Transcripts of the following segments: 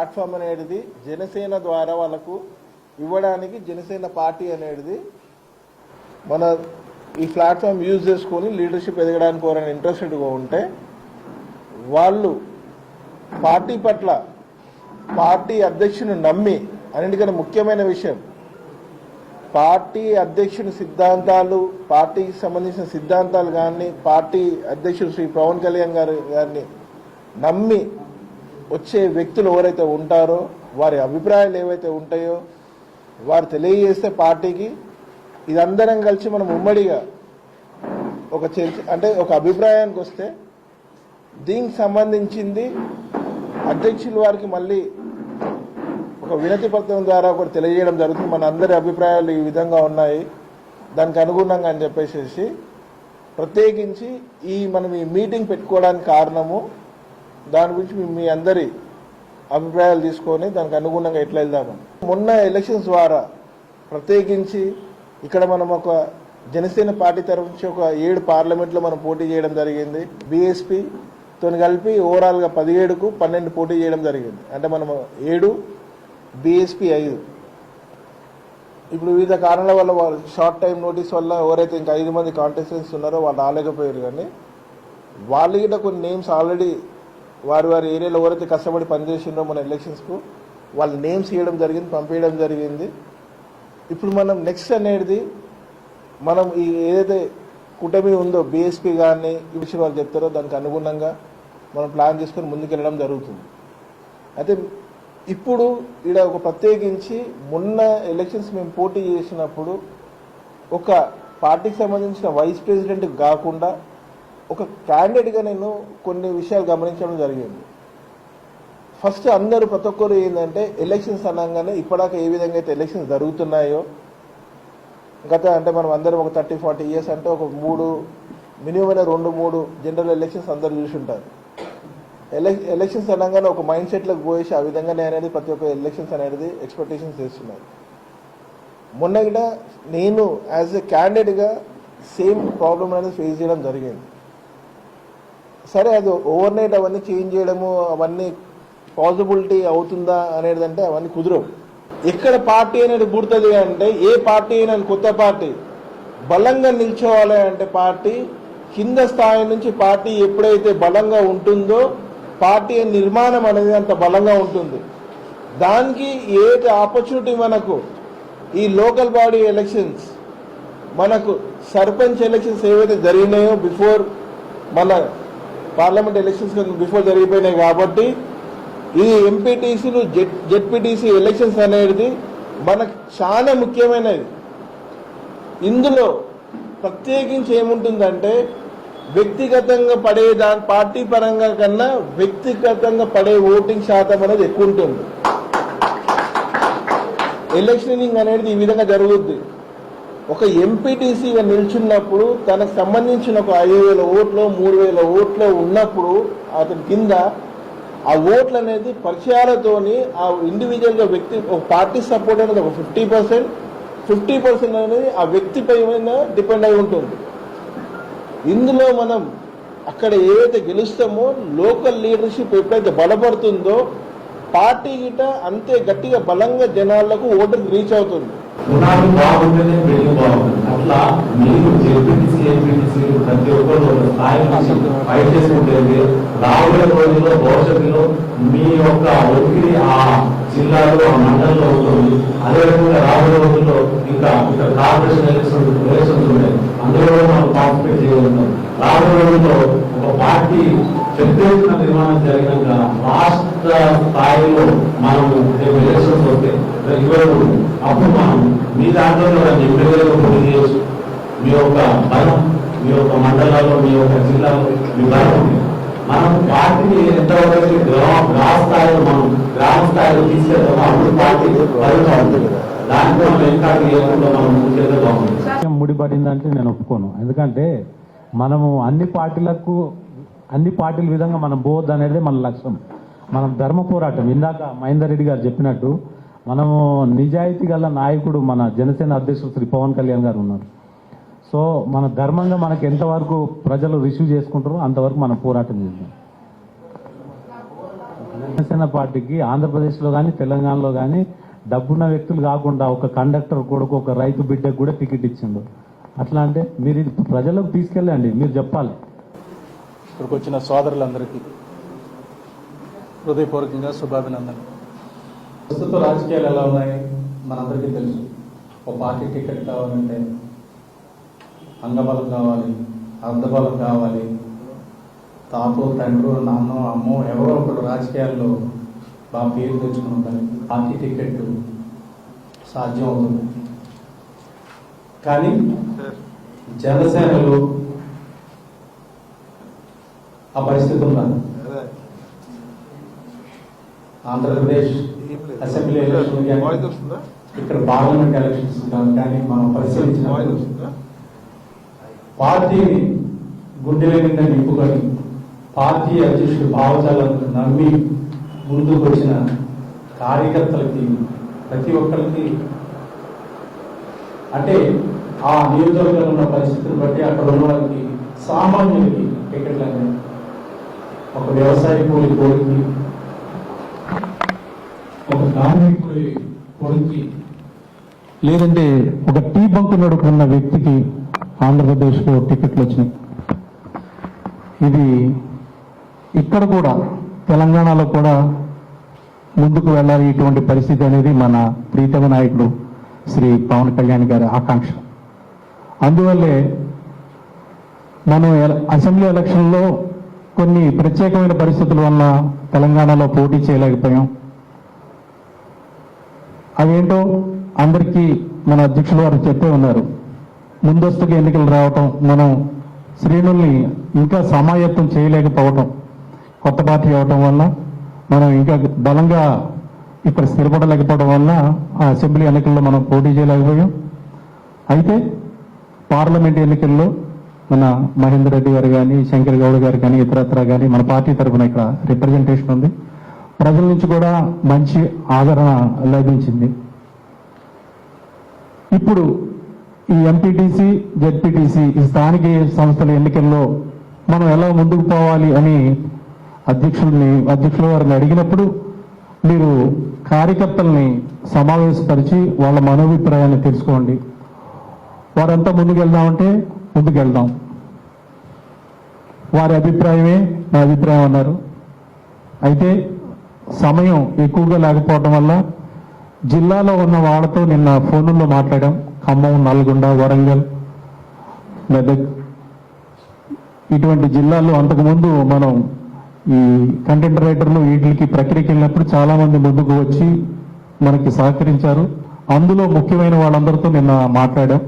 Platform అనేది జనసేన ద్వారా వాళ్ళకు ఇవ్వడానికి జనసేన పార్టీ అనేది మన ఈ ప్లాట్ఫామ్ యూజ్ చేసుకొని లీడర్షిప్ ఎదగడానికి ఎవరైనా ఇంట్రెస్టెడ్గా ఉంటే వాళ్ళు పార్టీ పట్ల పార్టీ అధ్యక్షుని నమ్మి, అన్నిటికన్నా ముఖ్యమైన విషయం పార్టీ అధ్యక్షుని సిద్ధాంతాలు, పార్టీకి సంబంధించిన సిద్ధాంతాలు కానీ పార్టీ అధ్యక్షుడు శ్రీ పవన్ కళ్యాణ్ గారిని నమ్మి వచ్చే వ్యక్తులు ఎవరైతే ఉంటారో వారి అభిప్రాయాలు ఏవైతే ఉంటాయో వారు తెలియజేస్తే పార్టీకి ఇదందరం కలిసి మనం ఉమ్మడిగా ఒక చర్చ అంటే ఒక అభిప్రాయానికి వస్తే దీనికి సంబంధించింది అధ్యక్షుల వారికి మళ్ళీ ఒక వినతి పత్రం ద్వారా ఒకటి తెలియజేయడం జరుగుతుంది. మన అందరి అభిప్రాయాలు ఈ విధంగా ఉన్నాయి, దానికి అనుగుణంగా అని చెప్పేసి ప్రత్యేకించి మనం ఈ మీటింగ్ పెట్టుకోవడానికి కారణము దాని గురించి మీ అందరి అభిప్రాయాలు తీసుకొని దానికి అనుగుణంగా ఎట్లా వెళ్దాము. మొన్న ఎలక్షన్స్ ద్వారా ప్రత్యేకించి ఇక్కడ మనం ఒక జనసేన పార్టీ తరఫు నుంచి ఒక 7 పార్లమెంట్లో మనం పోటీ చేయడం జరిగింది. బీఎస్పీతో కలిపి ఓవరాల్గా 17కు 12 పోటీ చేయడం జరిగింది. అంటే మనం 7, బీఎస్పీ 5. ఇప్పుడు వివిధ కారణాల వల్ల వాళ్ళు షార్ట్ టైం నోటీస్ వల్ల ఎవరైతే ఇంకా 5 మంది కాంటెస్టెంట్స్ ఉన్నారో వాళ్ళు రాలేకపోయారు. కానీ వాళ్ళు కూడా కొన్ని నేమ్స్ ఆల్రెడీ వారి ఏరియాలో ఎవరైతే కష్టపడి పనిచేసిందో మన ఎలక్షన్స్కు వాళ్ళ నేమ్స్ ఇవ్వడం జరిగింది, పంపించడం జరిగింది. ఇప్పుడు మనం నెక్స్ట్ అనేది మనం ఈ ఏదైతే కూటమి ఉందో బీఎస్పీ కానీ ఈ విషయం వాళ్ళు చెప్తారో దానికి అనుగుణంగా మనం ప్లాన్ చేసుకొని ముందుకెళ్ళడం జరుగుతుంది. అయితే ఇప్పుడు ఇక్కడ ఒక ప్రత్యేకించి మొన్న ఎలక్షన్స్ మేము పోటీ చేసినప్పుడు ఒక పార్టీకి సంబంధించిన వైస్ ప్రెసిడెంట్ కాకుండా ఒక క్యాండిడేట్గా నేను కొన్ని విషయాలు గమనించడం జరిగింది. ఫస్ట్ అందరూ ప్రతి ఒక్కరు ఏంటంటే ఎలక్షన్స్ అనగానే ఇప్పటిదాకా ఏ విధంగా అయితే ఎలక్షన్స్ జరుగుతున్నాయో గత అంటే మనం అందరం ఒక 30-40 ఇయర్స్ అంటే ఒక 3 మినిమం 2-3 జనరల్ ఎలక్షన్స్ అందరూ చూసి ఉంటారు. ఎలక్షన్స్ అనగానే ఒక మైండ్ సెట్లకు పోయేసి ఆ విధంగానే అనేది ప్రతి ఒక్క ఎలక్షన్స్ అనేది ఎక్స్పెక్టేషన్స్ చేస్తున్నారు. మొన్న కూడా నేను యాజ్ ఎ క్యాండిడేట్గా సేమ్ ప్రాబ్లం అనేది ఫేస్ చేయడం జరిగింది. సరే అది ఓవర్ నైట్ అవన్నీ చేంజ్ చేయడము అవన్నీ పాసిబిలిటీ అవుతుందా అనేది అంటే అవన్నీ కుదరవు. ఎక్కడ పార్టీ అనేది పుడుతుంది అంటే ఏ పార్టీ అయినా కొత్త పార్టీ బలంగా నిల్చోవాలి అంటే పార్టీ కింద స్థాయి నుంచి పార్టీ ఎప్పుడైతే బలంగా ఉంటుందో పార్టీ నిర్మాణం అనేది అంత బలంగా ఉంటుంది. దానికి ఏది ఆపర్చునిటీ మనకు ఈ లోకల్ బాడీ ఎలక్షన్స్ మనకు సర్పంచ్ ఎలక్షన్స్ ఏవైతే జరిగినాయో బిఫోర్ మన పార్లమెంట్ ఎలక్షన్స్ బిఫోర్ జరిగిపోయినాయి కాబట్టి ఈ ఎంపీటీసీలు జెడ్పీటీసీ ఎలక్షన్స్ అనేది మనకు చాలా ముఖ్యమైనది. ఇందులో ప్రత్యేకించి ఏముంటుందంటే వ్యక్తిగతంగా పడే పార్టీ పరంగా కన్నా వ్యక్తిగతంగా పడే ఓటింగ్ శాతం అనేది ఎక్కువ ఉంటుంది. ఎలక్షనింగ్ అనేది ఈ విధంగా జరుగుద్ది. ఒక ఎంపీటీసీగా నిల్చున్నప్పుడు తనకు సంబంధించిన ఒక 5,000 ఓట్లు 3,000 ఓట్లు ఉన్నప్పుడు అతని కింద ఆ ఓట్లు అనేది పరిచయాలతోని ఆ ఇండివిజువల్గా వ్యక్తి ఒక పార్టీ సపోర్ట్ అనేది ఒక 50% అనేది ఆ వ్యక్తి పైన డిపెండ్ అయి ఉంటుంది. ఇందులో మనం అక్కడ ఏవైతే గెలుస్తామో లోకల్ లీడర్షిప్ ఎప్పుడైతే బలపడుతుందో పార్టీ గిట అంతే గట్టిగా బలంగా జనాలకు ఓటర్ రీచ్ అవుతుంది. బాగుంటేనే బిల్డింగ్ బాగుంటుంది. అట్లా మీరు జెడ్పీటీసీ ప్రతి ఒక్కరు స్థాయి ఫైట్ చేసుకుంటే రాబోయే రోజుల్లో భవిష్యత్తులో మీ యొక్క ఒత్తిడి ఆ జిల్లాలో ఆ మండలంలో ఉంటుంది. అదేవిధంగా రాబోయే రోజుల్లో ఇంకా ఇక్కడ కార్పొరేషన్ ఎలక్షన్స్ ఉన్నాయి, అందులో మనం పార్టిసిపేట్ చేయగలుగుతాం. రాబోయే రోజుల్లో ఒక పార్టీ పెద్ద ఎత్తున నిర్మాణం జరిగినాక రాష్ట్ర స్థాయిలో మనము ఎలక్షన్స్ వస్తే అప్పుడు మనం మీ దాంట్లో ఎమ్మెల్యేలో పోటీ చేయవచ్చు. మీ యొక్క బలం మీ యొక్క మండలాల్లో మీ యొక్క జిల్లాలో మీ బలం ఉంది. మనం పార్టీని ఎంతవరకు గ్రామ స్థాయిలో మనం గ్రామ స్థాయిలో తీసుకెళ్తామో అప్పుడు పార్టీ బలంగా ఉంటుంది. దాంట్లో మనం ఇంకా లేకుండా మనం ముందుకెళ్తే బాగుంటుంది. ముడిపడిందంటే నేను ఒప్పుకోను. ఎందుకంటే మనము అన్ని పార్టీల విధంగా మనం పోవద్దు అనేది మన లక్ష్యం. మనం ధర్మ పోరాటం ఇందాక మహేందర్ రెడ్డి గారు చెప్పినట్టు మనము నిజాయితీ గల నాయకుడు మన జనసేన అధ్యక్షుడు శ్రీ పవన్ కళ్యాణ్ గారు ఉన్నారు. సో మన ధర్మంగా మనకు ఎంతవరకు ప్రజలు రిసీవ్ చేసుకుంటారో అంతవరకు మనం పోరాటం చేద్దాం. జనసేన పార్టీకి ఆంధ్రప్రదేశ్లో కానీ తెలంగాణలో కానీ డబ్బున్న వ్యక్తులు కాకుండా ఒక కండక్టర్ కొడుకు ఒక రైతు బిడ్డకు కూడా టికెట్ ఇచ్చిండు. అట్లా అంటే మీరు ఇది ప్రజలకు తీసుకెళ్ళండి, మీరు చెప్పాలి. ఇక్కడికి వచ్చిన సోదరులందరికీ హృదయపూర్వకంగా శుభాభినందనలు. ప్రస్తుత రాజకీయాలు ఎలా ఉన్నాయి మనందరికీ తెలుసు. ఒక పార్టీ టికెట్ కావాలంటే అంగబలం కావాలి, అర్ధబలం కావాలి, తాతో తండ్రు నాన్నో అమ్మో ఎవరో ఒకరు రాజకీయాల్లో బాగా పేరు తెచ్చుకుని ఉండాలి. పార్టీ టికెట్ సాధ్యం అవుతుంది. కానీ జనసేనలో ఆ పరిస్థితి ఉన్నది. ఆంధ్రప్రదేశ్ అసెంబ్లీ ఎలక్షన్ ఇక్కడ పార్లమెంట్ ఎలక్షన్స్ కానీ మనం పరిశీలించిన పార్టీని గుండెల నిండా నింపుకొని పార్టీ అధ్యక్షుడు భావజాలను నమ్మి ముందుకు వచ్చిన కార్యకర్తలకి ప్రతి ఒక్కరికి అంటే ఆ నియోజకవర్గంలో ఉన్న పరిస్థితిని బట్టి అక్కడ ఉన్న వాళ్ళకి సామాన్యులకి టికెట్లు అనేది ఒక వ్యవసాయ కూలి కోడికి, ఒక కార్మికుడి కొడుక్కి, లేదంటే ఒక టీ బంక్ నడుపుకున్న వ్యక్తికి ఆంధ్రప్రదేశ్లో టికెట్లు వచ్చినాయి. ఇది ఇక్కడ కూడా తెలంగాణలో కూడా ముందుకు వెళ్ళాలి. ఇటువంటి పరిస్థితి అనేది మన ప్రీతమ నాయకుడు శ్రీ పవన్ కళ్యాణ్ గారి ఆకాంక్ష. అందువల్లే మనం అసెంబ్లీ ఎలక్షన్లో కొన్ని ప్రత్యేకమైన పరిస్థితుల వల్ల తెలంగాణలో పోటీ చేయలేకపోయాం. అవేంటో అందరికీ మన అధ్యక్షుల వారు చెప్పే ఉన్నారు. ముందస్తుగా ఎన్నికలు రావటం, మనం శ్రేణుల్ని ఇంకా సమాయత్తం చేయలేకపోవటం, కొత్త పార్టీ అవటం వల్ల మనం ఇంకా బలంగా ఇక్కడ స్థిరపడలేకపోవడం వల్ల ఆ అసెంబ్లీ ఎన్నికల్లో మనం పోటీ చేయలేకపోయాం. అయితే పార్లమెంట్ ఎన్నికల్లో మన మహేందర్ రెడ్డి గారు కానీ, శంకర్ గౌడ్ గారు కానీ, ఇతరత్ర కానీ మన పార్టీ తరఫున ఇక్కడ రిప్రజెంటేషన్ ఉంది. ప్రజల నుంచి కూడా మంచి ఆదరణ లభించింది. ఇప్పుడు ఈ ఎంపీటీసీ, జెడ్పీటీసీ, ఈ స్థానిక సంస్థల ఎన్నికల్లో మనం ఎలా ముందుకు పోవాలి అని అధ్యక్షుల వారిని అడిగినప్పుడు మీరు కార్యకర్తల్ని సమావేశపరిచి వాళ్ళ మనోభిప్రాయాన్ని తెలుసుకోండి. వారంతా ముందుకెళ్దామంటే ముందుకెళ్దాం, వారి అభిప్రాయమే నా అభిప్రాయం అన్నారు. అయితే సమయం ఎక్కువగా లేకపోవడం వల్ల జిల్లాలో ఉన్న వాళ్ళతో నిన్న ఫోన్లో మాట్లాడాం. ఖమ్మం, నల్గొండ, వరంగల్, మెదక్ ఇటువంటి జిల్లాల్లో అంతకుముందు మనం ఈ కంటెంట్ రైటర్లు వీటికి ప్రక్రియకి వెళ్ళినప్పుడు చాలా మంది ముందుకు వచ్చి మనకి సహకరించారు. అందులో ముఖ్యమైన వాళ్ళందరితో నిన్న మాట్లాడాం.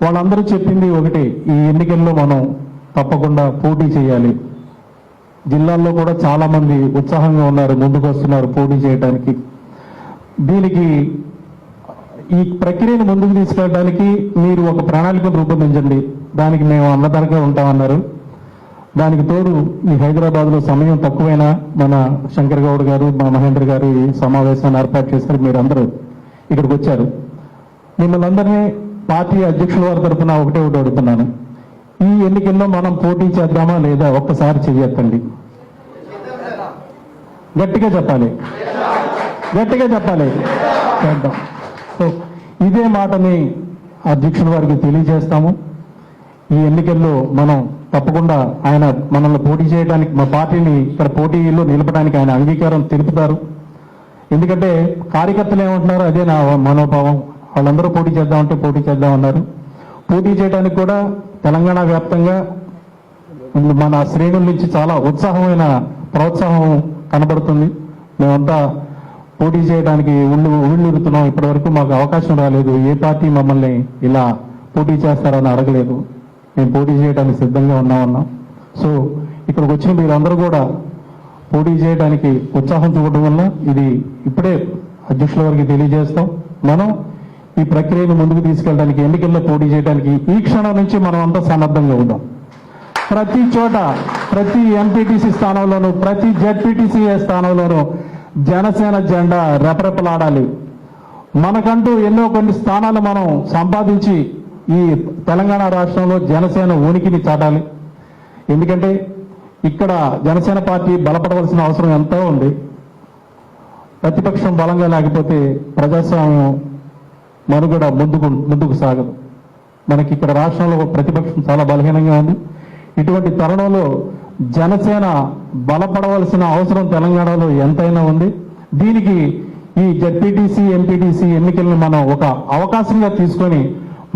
వాళ్ళందరూ చెప్పింది ఒకటి, ఈ ఎన్నికల్లో మనం తప్పకుండా పోటీ చేయాలి. జిల్లాల్లో కూడా చాలా మంది ఉత్సాహంగా ఉన్నారు, ముందుకు వస్తున్నారు పోటీ చేయడానికి. దీనికి ఈ ప్రక్రియను ముందుకు తీసుకెళ్ళడానికి మీరు ఒక ప్రణాళికను రూపొందించండి, దానికి మేము అన్నదానిగా ఉంటామన్నారు. దానికి తోడు ఈ హైదరాబాద్లో సమయం తక్కువైనా మన శంకర్ గౌడ్ గారు, మా మహేంద్ర గారు ఈ సమావేశాన్ని ఏర్పాటు చేశారు. మీరు అందరూ ఇక్కడికి వచ్చారు. మిమ్మల్ని అందరినీ పార్టీ అధ్యక్షుల వారి తరఫున ఒకటే అడుగుతున్నాను, ఈ ఎన్నికల్లో మనం పోటీ చేద్దామా లేదా ఒక్కసారి చెయ్యొద్దండి. గట్టిగా చెప్పాలి, గట్టిగా చెప్పాలి, చేద్దాం. సో ఇదే మాటని అధ్యక్షుల వారికి తెలియజేస్తాము. ఈ ఎన్నికల్లో మనం తప్పకుండా ఆయన మనల్ని పోటీ చేయడానికి, మా పార్టీని ఇక్కడ పోటీలో నిలపడానికి ఆయన అంగీకారం తెలుపుతారు. ఎందుకంటే కార్యకర్తలు ఏమంటున్నారు, అదే నా మనోభావం. వాళ్ళందరూ పోటీ చేద్దామంటే పోటీ చేద్దామన్నారు. పోటీ చేయడానికి కూడా తెలంగాణ వ్యాప్తంగా మన శ్రేణుల నుంచి చాలా ఉత్సాహమైన ప్రోత్సాహం కనబడుతుంది. మేమంతా పోటీ చేయడానికి ఉళ్ళురుతున్నాం. ఇప్పటి వరకు మాకు అవకాశం రాలేదు. ఏ పార్టీ మమ్మల్ని ఇలా పోటీ చేస్తారని అడగలేదు. మేము పోటీ చేయడానికి సిద్ధంగా ఉన్నామన్నాం. సో ఇక్కడికి వచ్చిన మీరందరూ కూడా పోటీ చేయడానికి ఉత్సాహం చూపడం వల్ల ఇది ఇప్పుడే అధ్యక్షుల వారికి తెలియజేస్తాం. మనం ఈ ప్రక్రియను ముందుకు తీసుకెళ్ళడానికి, ఎన్నికల్లో పోటీ చేయడానికి ఈ క్షణం నుంచి మనం అంతా సన్నద్ధంగా ఉందాం. ప్రతి చోట, ప్రతి ఎంపీటీసీ స్థానంలోనూ, ప్రతి జెడ్పీటీసీ స్థానంలోనూ జనసేన జెండా రెపరెపలాడాలి. మనకంటూ ఎన్నో కొన్ని స్థానాలు మనం సంపాదించి ఈ తెలంగాణ రాష్ట్రంలో జనసేన ఉనికిని చాటాలి. ఎందుకంటే ఇక్కడ జనసేన పార్టీ బలపడవలసిన అవసరం ఎంతో ఉంది. ప్రతిపక్షం బలంగా లేకపోతే ప్రజాస్వామ్యం మనుగడ ముందుకు సాగదు. మనకి ఇక్కడ రాష్ట్రంలో ప్రతిపక్షం చాలా బలహీనంగా ఉంది. ఇటువంటి తరుణంలో జనసేన బలపడవలసిన అవసరం తెలంగాణలో ఎంతైనా ఉంది. దీనికి ఈ జెడ్పీటీసీ ఎంపీటీసీ ఎన్నికలను మనం ఒక అవకాశంగా తీసుకొని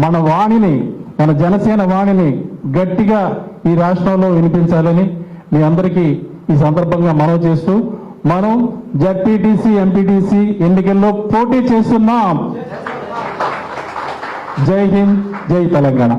మన వాణిని, మన జనసేన వాణిని గట్టిగా ఈ రాష్ట్రంలో వినిపించాలని మీ అందరికీ ఈ సందర్భంగా మనవి చేస్తూ, మనం జెడ్పీటీసీ ఎంపీటీసీ ఎన్నికల్లో పోటీ చేస్తున్నాం. జై హింద్, జై తెలంగాణ.